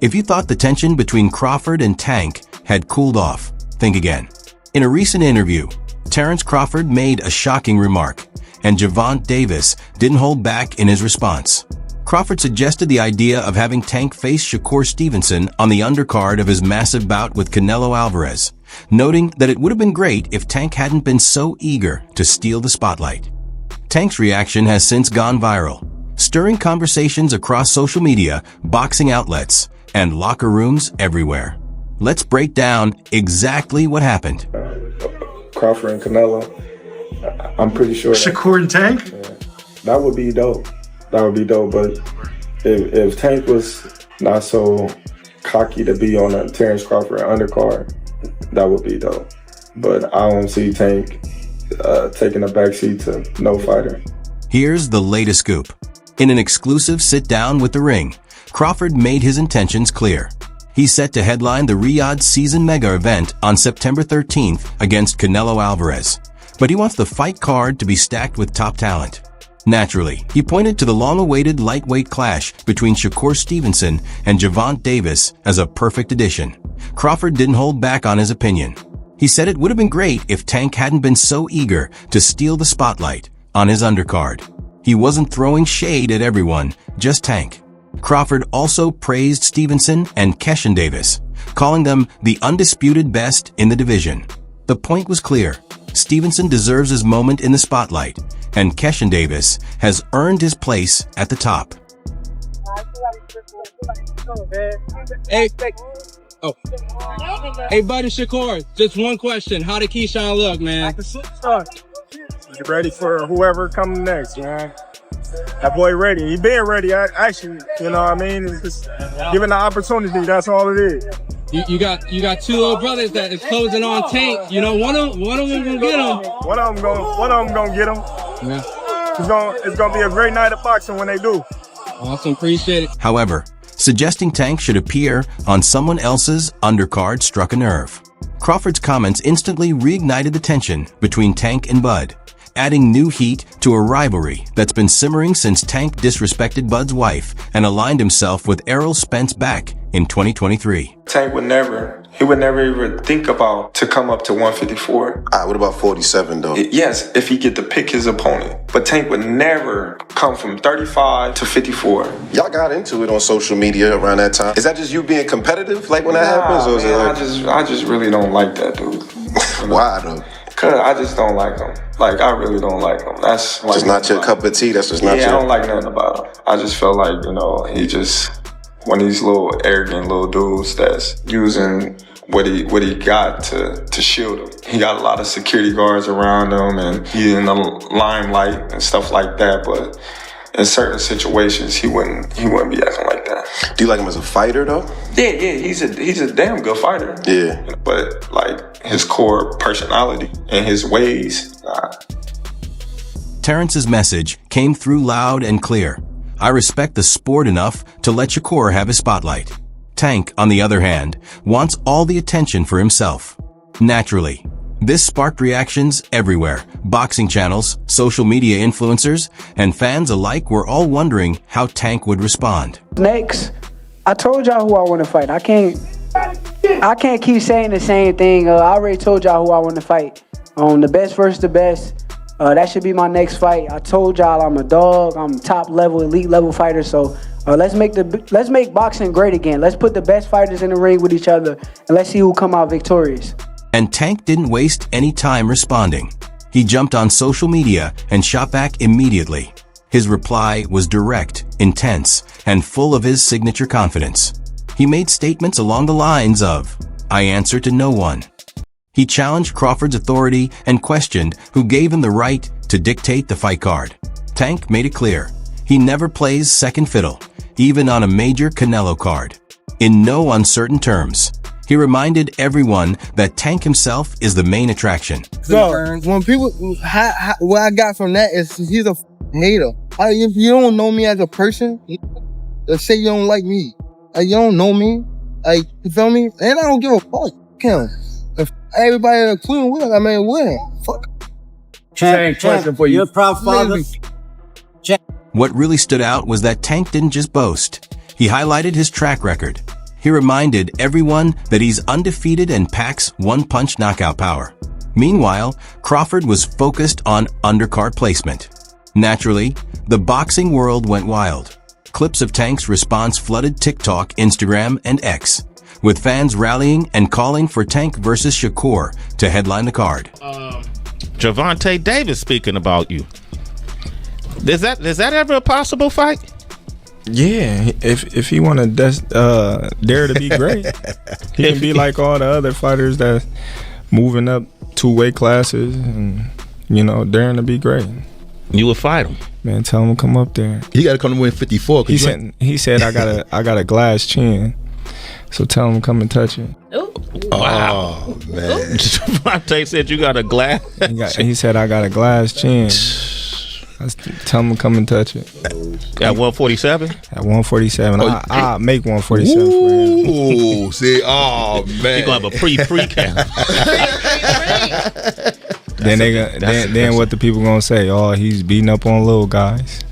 If you thought the tension between Crawford and Tank had cooled off, think again. In a recent interview, Terence Crawford made a shocking remark, and Gervonta Davis didn't hold back in his response. Crawford suggested the idea of having Tank face Shakur Stevenson on the undercard of his massive bout with Canelo Alvarez, noting that it would have been great if Tank hadn't been so eager to steal the spotlight. Tank's reaction has since gone viral, stirring conversations across social media, boxing outlets, and locker rooms everywhere. Let's break down exactly what happened. Crawford and Canelo, I'm pretty sure. Shakur and Tank? That would be dope. That would be dope, but if Tank was not so cocky to be on a Terence Crawford undercard, that would be dope. But I don't see Tank taking a backseat to no fighter. Here's the latest scoop. In an exclusive sit-down with The Ring, Crawford made his intentions clear. He's set to headline the Riyadh Season Mega event on September 13th against Canelo Alvarez, but he wants the fight card to be stacked with top talent. Naturally, he pointed to the long-awaited lightweight clash between Shakur Stevenson and Gervonta Davis as a perfect addition. Crawford didn't hold back on his opinion. He said it would have been great if Tank hadn't been so eager to steal the spotlight on his undercard. He wasn't throwing shade at everyone, just Tank. Crawford also praised Stevenson and Keshin Davis, calling them the undisputed best in the division. The point was clear. Stevenson deserves his moment in the spotlight, and Keshin Davis has earned his place at the top. Hey, buddy Shakur, just one question. How did Keyshawn look, man? Get ready for whoever coming next, man. That boy ready. He been ready, actually. You know what I mean? It's just given the opportunity, that's all it is. You got two little brothers that is closing on Tank. You know, one of them gonna get him. One of them gonna get him. Yeah. It's gonna be a great night of boxing when they do. Awesome, appreciate it. However, suggesting Tank should appear on someone else's undercard struck a nerve. Crawford's comments instantly reignited the tension between Tank and Bud, adding new heat to a rivalry that's been simmering since Tank disrespected Bud's wife and aligned himself with Errol Spence back in 2023. Tank would never even think about to come up to 154. What about 47 though? Yes, if he get to pick his opponent. But Tank would never come from 35 to 54. Y'all got into it on social media around that time. Is that just you being competitive, like when that happens? Or is it like... I just really don't like that dude. Why though? Cause I just don't like him. Like, I really don't like him. That's like, just not your cup of tea. That's just not your... I don't like nothing about him. I just feel like, he just one of these little arrogant little dudes that's using what he got to shield him. He got a lot of security guards around him, and he's in the limelight and stuff like that. But in certain situations, he wouldn't be acting like that. Do you like him as a fighter though? Yeah, he's a damn good fighter. Yeah, but like his core personality and his ways, nah. Terrence's message came through loud and clear. I respect the sport enough to let Shakur have his spotlight. Tank, on the other hand, wants all the attention for himself. Naturally, this sparked reactions everywhere. Boxing channels, social media influencers, and fans alike were all wondering how Tank would respond. Next, I told y'all who I want to fight. I can't keep saying the same thing. I already told y'all who I want to fight. The best versus the best. That should be my next fight. I told y'all I'm a dog. I'm top level, elite level fighter. So let's make boxing great again. Let's put the best fighters in the ring with each other, and let's see who come out victorious. And Tank didn't waste any time responding. He jumped on social media and shot back immediately. His reply was direct, intense, and full of his signature confidence. He made statements along the lines of, "I answer to no one." He challenged Crawford's authority and questioned who gave him the right to dictate the fight card. Tank made it clear, he never plays second fiddle, even on a major Canelo card. In no uncertain terms, he reminded everyone that Tank himself is the main attraction. So, when people, what I got from that is he's a hater. If you don't know me as a person, let's say you don't like me, you don't know me, you feel me? And I don't give a fuck. If everybody including win, win. Fuck. Champ, question for you. You're a proud father. What really stood out was that Tank didn't just boast. He highlighted his track record. He reminded everyone that he's undefeated and packs one-punch knockout power. Meanwhile, Crawford was focused on undercard placement. Naturally, the boxing world went wild. Clips of Tank's response flooded TikTok, Instagram, and X, with fans rallying and calling for Tank versus Shakur to headline the card. Gervonta Davis speaking about you. Is that ever a possible fight? Yeah, if he want to dare to be great, he can be like all the other fighters that moving up 2 weight classes and daring to be great. You would fight him, man. Tell him to come up there. He got to come to win 54. He said I got a glass chin, so tell him to come and touch it. Ooh. Wow, man. Gervonta said you got a glass. He said I got a glass chin. Tell him to come and touch it. At 147? At 147. I'll make 147 for him. Ooh, see, oh, man. You're going to have a pre-camp. Then what the people going to say? Oh, he's beating up on little guys.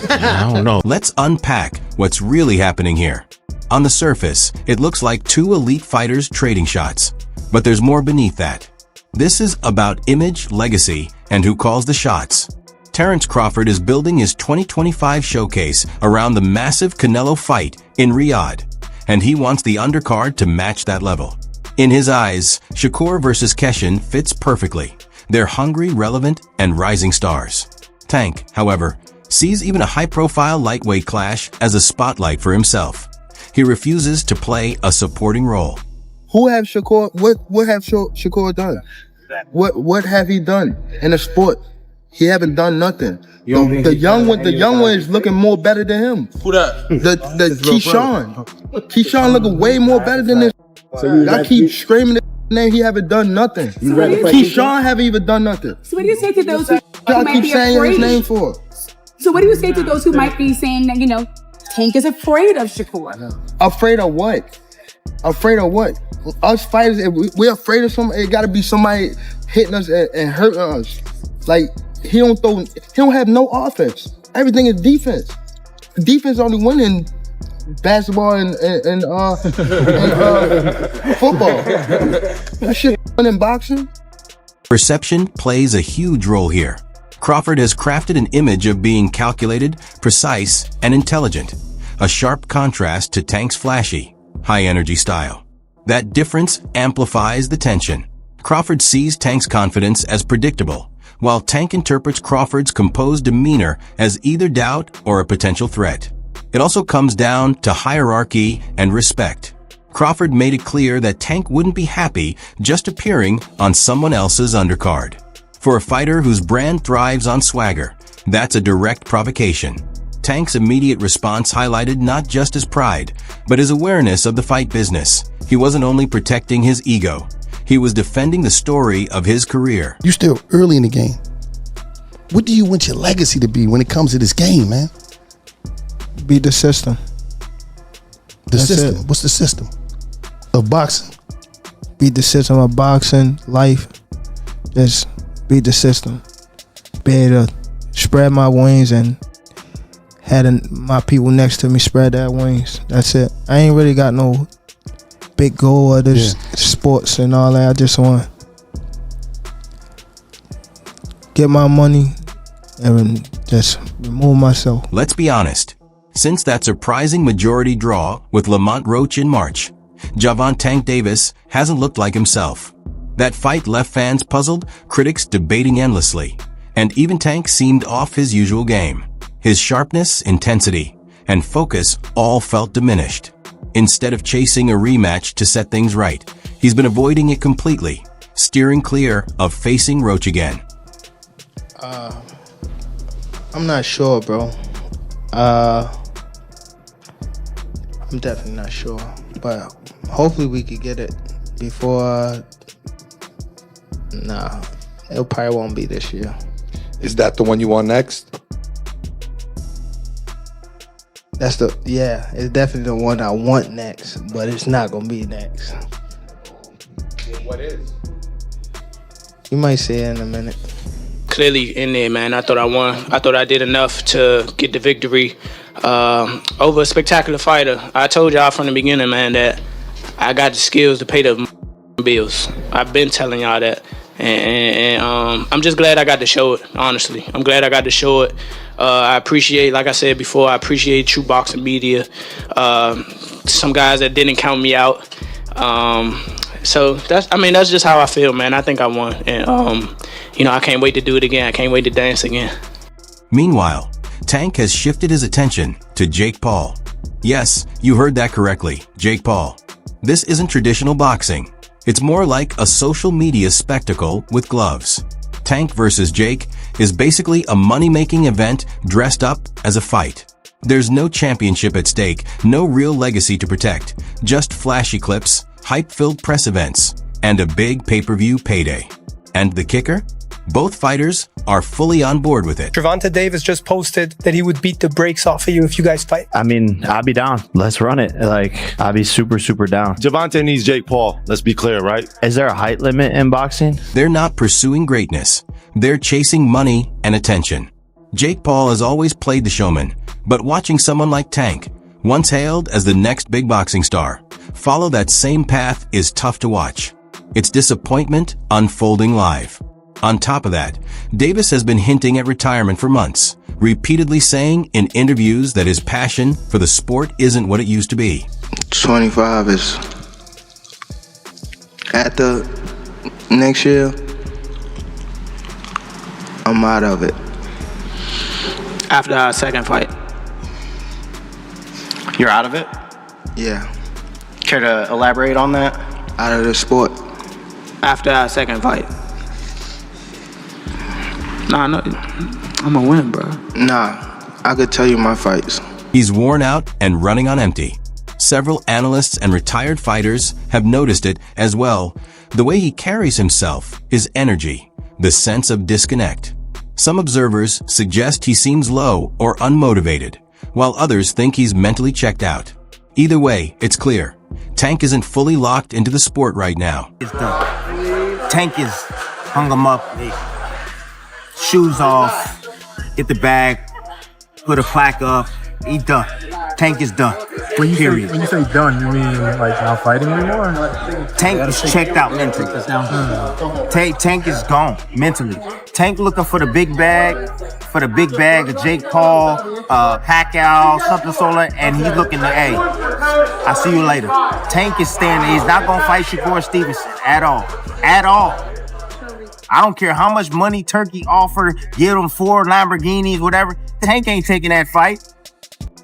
I don't know. Let's unpack what's really happening here. On the surface, it looks like 2 elite fighters trading shots. But there's more beneath that. This is about image, legacy, and who calls the shots. Terence Crawford is building his 2025 showcase around the massive Canelo fight in Riyadh, and he wants the undercard to match that level. In his eyes, Shakur versus Keshin fits perfectly. They're hungry, relevant, and rising stars. Tank, however, sees even a high-profile lightweight clash as a spotlight for himself. He refuses to play a supporting role. Who have Shakur? What have Shakur done? What have he done in the sport? He haven't done nothing. The young one is looking more better than him. Who that? The Keyshawn. Keyshawn looking way more better than this. I keep screaming his name. He haven't done nothing. Keyshawn haven't even done nothing. So what do you say to those who Y'all might keep be saying afraid? his name for? So what do you say to those who might be saying that Tank is afraid of Shakur? Afraid of what? Afraid of what? Us fighters, if we're afraid of somebody, it gotta be somebody hitting us and hurting us. Like, he don't have no offense. Everything is defense. Defense only win in basketball and football. That shit in boxing. Perception plays a huge role here. Crawford has crafted an image of being calculated, precise, and intelligent, a sharp contrast to Tank's flashy, high-energy style. That difference amplifies the tension. Crawford sees Tank's confidence as predictable, while Tank interprets Crawford's composed demeanor as either doubt or a potential threat. It also comes down to hierarchy and respect. Crawford made it clear that Tank wouldn't be happy just appearing on someone else's undercard. For a fighter whose brand thrives on swagger, that's a direct provocation. Tank's immediate response highlighted not just his pride, but his awareness of the fight business. He wasn't only protecting his ego, he was defending the story of his career. You're still early in the game. What do you want your legacy to be when it comes to this game, man? Beat the system. That's system? It. What's the system of boxing? Beat the system of boxing, life. Just beat the system. Be able to spread my wings and had my people next to me spread their wings. That's it. I ain't really got no big goal of this sports and all that. I just want to get my money and just remove myself. Let's be honest. Since that surprising majority draw with Lamont Roach in March, Gervonta "Tank" Davis hasn't looked like himself. That fight left fans puzzled, critics debating endlessly, and even Tank seemed off his usual game. His sharpness, intensity, and focus all felt diminished. Instead of chasing a rematch to set things right, he's been avoiding it completely, steering clear of facing Roach again. I'm not sure, bro. I'm definitely not sure, but hopefully we could get it before. Nah, it probably won't be this year. Is that the one you want next? It's definitely the one I want next, but it's not gonna be next. What is? You might see it in a minute. Clearly in there, man. I thought I won. I thought I did enough to get the victory. over a spectacular fighter. I told y'all from the beginning, man, that I got the skills to pay the bills. I've been telling y'all that. And I'm just glad I got to show it, honestly. I'm glad I got to show it. I appreciate, like I said before, I appreciate true boxing media. Some guys that didn't count me out. So that's just how I feel, man. I think I won. And, I can't wait to do it again. I can't wait to dance again. Meanwhile, Tank has shifted his attention to Jake Paul. Yes, you heard that correctly, Jake Paul. This isn't traditional boxing. It's more like a social media spectacle with gloves. Tank versus Jake is basically a money-making event dressed up as a fight. There's no championship at stake, no real legacy to protect, just flashy clips, hype-filled press events, and a big pay-per-view payday. And the kicker? Both fighters are fully on board with it. Gervonta Davis just posted that he would beat the brakes off of you if you guys fight. I mean, I'll be down. Let's run it. I'll be super, super down. Gervonta needs Jake Paul. Let's be clear, right? Is there a height limit in boxing? They're not pursuing greatness. They're chasing money and attention. Jake Paul has always played the showman, but watching someone like Tank, once hailed as the next big boxing star, follow that same path is tough to watch. It's disappointment unfolding live. On top of that, Davis has been hinting at retirement for months, repeatedly saying in interviews that his passion for the sport isn't what it used to be. 25 is at the next year, I'm out of it. After our second fight. You're out of it? Yeah. Care to elaborate on that? Out of the sport. After our second fight. Nah, no, I'm gonna win, bro. Nah, I could tell you my fights. He's worn out and running on empty. Several analysts and retired fighters have noticed it as well. The way he carries himself, his energy, the sense of disconnect. Some observers suggest he seems low or unmotivated, while others think he's mentally checked out. Either way, it's clear. Tank isn't fully locked into the sport right now. It's done. Tank is hung him up. Shoes off, get the bag, put a plaque up, he done. Tank is done. When you Period. say done, you mean like not fighting anymore? Tank is checked out mentally. Tank is gone mentally. Tank looking for the big bag, of Jake Paul, Pacquiao, something solar, and he's looking to, hey, I'll see you later. Tank is staying there. He's not gonna fight Shakur Stevenson at all. At all. I don't care how much money Turkey offered, give him 4 Lamborghinis, whatever. Tank ain't taking that fight.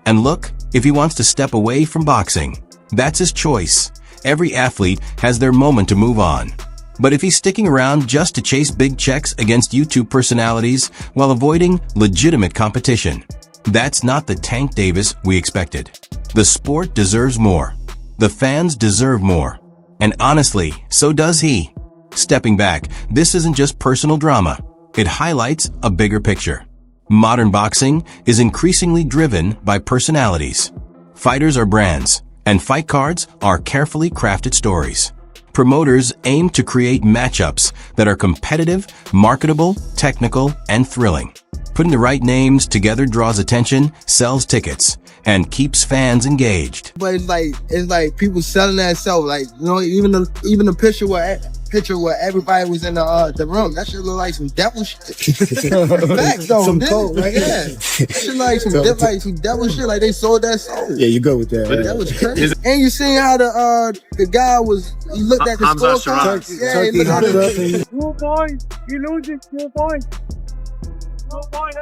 And look, if he wants to step away from boxing, that's his choice. Every athlete has their moment to move on. But if he's sticking around just to chase big checks against YouTube personalities while avoiding legitimate competition, that's not the Tank Davis we expected. The sport deserves more. The fans deserve more. And honestly, so does he. Stepping back, this isn't just personal drama. It highlights a bigger picture. Modern boxing is increasingly driven by personalities. Fighters are brands, and fight cards are carefully crafted stories. Promoters aim to create matchups that are competitive, marketable, technical, and thrilling. Putting the right names together draws attention, sells tickets, and keeps fans engaged. But it's like people selling that self. Like, you know, even the picture where everybody was in the room, that shit look like some devil shit. Facts though, some code, right? Yeah, shit like some devil shit. Like they sold that soul. Yeah, you go with that. That was crazy. And you seen how the guy was? He looked at the scorecard. Yeah, he looked at it. 2 points. You losing 2 points. 2 points.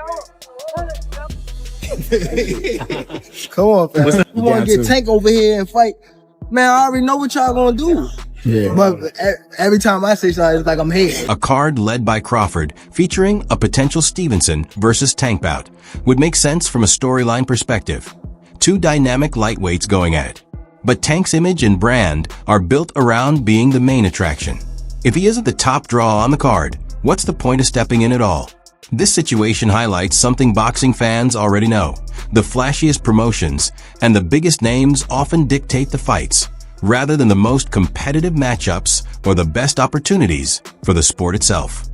Come on, fam. You want to get Tank over here and fight? Man, I already know what y'all gonna do. Yeah. But every time I say something, it's like I'm here. A card led by Crawford, featuring a potential Stevenson versus Tank bout, would make sense from a storyline perspective. 2 dynamic lightweights going at it. But Tank's image and brand are built around being the main attraction. If he isn't the top draw on the card, what's the point of stepping in at all? This situation highlights something boxing fans already know. The flashiest promotions and the biggest names often dictate the fights, rather than the most competitive matchups or the best opportunities for the sport itself.